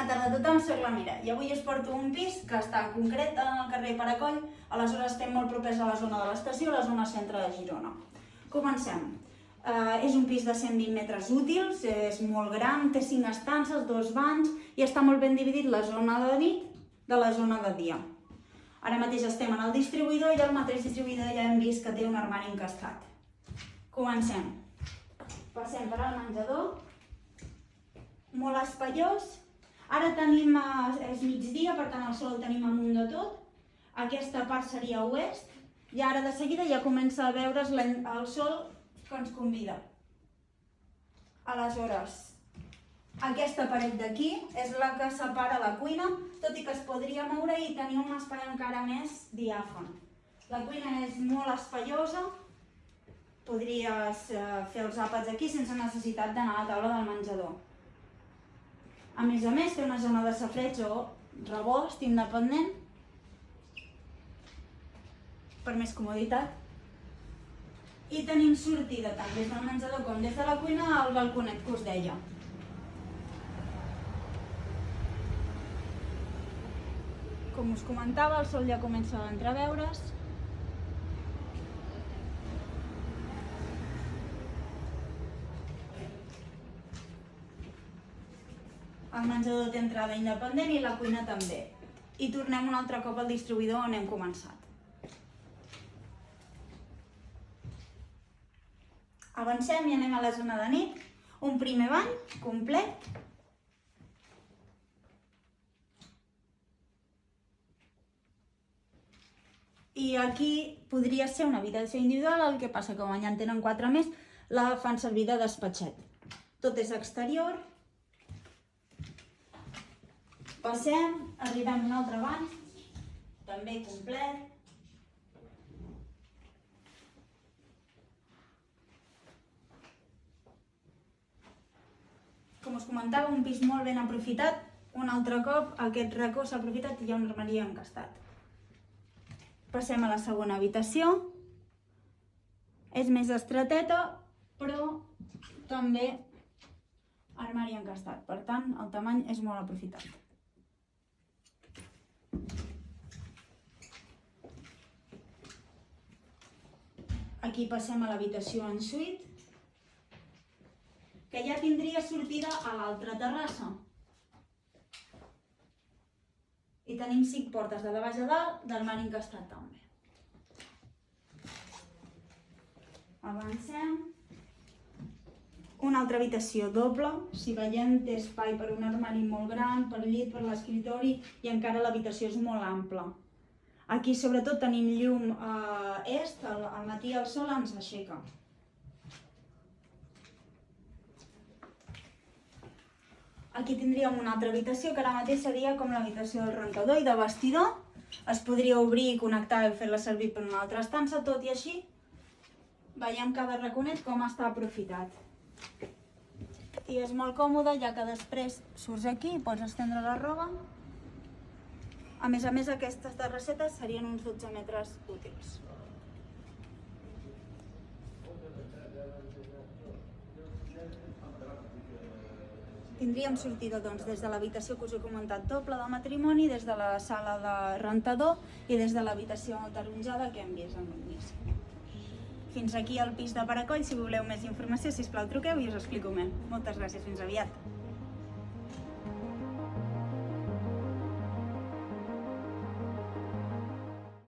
Bona tarda a tothom, soc la Mira i avui us porto un pis que està en concret al carrer Paracoll, aleshores estem molt propers a la zona de l'estació, a la zona centre de Girona. Comencem. És un pis de 120 metres útils, és molt gran, té 5 estances, 2 banys i està molt ben dividit la zona de nit de la zona de dia. Ara mateix estem en el distribuïdor i al mateix distribuïdor ja hem vist que té un armari encastat. Comencem. Passem per al menjador. Molt espaiós. Ara tenim, és migdia, per tant el sol el tenim amunt de tot. Aquesta part seria oest i ara de seguida ja comença a veure's el sol que ens convida. Aleshores, aquesta paret d'aquí és la que separa la cuina, tot i que es podria moure i tenir un espai encara més diàfan. La cuina és molt espaiosa, podries fer els àpats aquí sense necessitat d'anar a la taula del menjador. A més, té una zona de safareig o rebost independent per més comoditat. I tenim sortida tant des del menjador com des de la cuina al balconet que us deia. Com us comentava, el sol ja comença a entreveure's. El menjador té entrada independent i la cuina també. I tornem un altre cop al distribuïdor on hem començat. Avancem i anem a la zona de nit. Un primer bany complet. I aquí podria ser una habitació individual, el que passa que com ja en tenen 4 més, la fan servir de despatxet. Tot és exterior. Passem, arribem a un altre bany, també complet. Com us comentava, un pis molt ben aprofitat. Un altre cop aquest racó s'ha aprofitat i hi ha un armari encastat. Passem a la segona habitació. És més estreteta, però també armari encastat. Per tant, el tamany és molt aprofitat. Aquí passem a l'habitació en suite, que ja tindria sortida a l'altra terrassa. I tenim 5 portes de baix a dalt, d'armari encastat també. Avancem. Una altra habitació doble, si veiem té espai per un armari molt gran, per llit, per l'escriptori i encara l'habitació és molt ampla. Aquí sobretot tenim llum est, al matí el sol ens aixeca. Aquí tindríem una altra habitació que ara mateix seria com l'habitació del rentador i de vestidor. Es podria obrir i connectar i fer-la servir per una altra estança, tot i així veiem cada raconet com està aprofitat. I és molt còmode, ja que després surts aquí i pots estendre la roba. A més, aquestes terrassetes serien uns 12 metres útils. Tindríem sortida des de l'habitació que us he comentat doble de matrimoni, des de la sala de rentador i des de l'habitació ataronjada que hem vist en l'inici. Fins aquí el pis de Paracoll. Si voleu més informació, sisplau truqueu i us explico més. Moltes gràcies, fins aviat.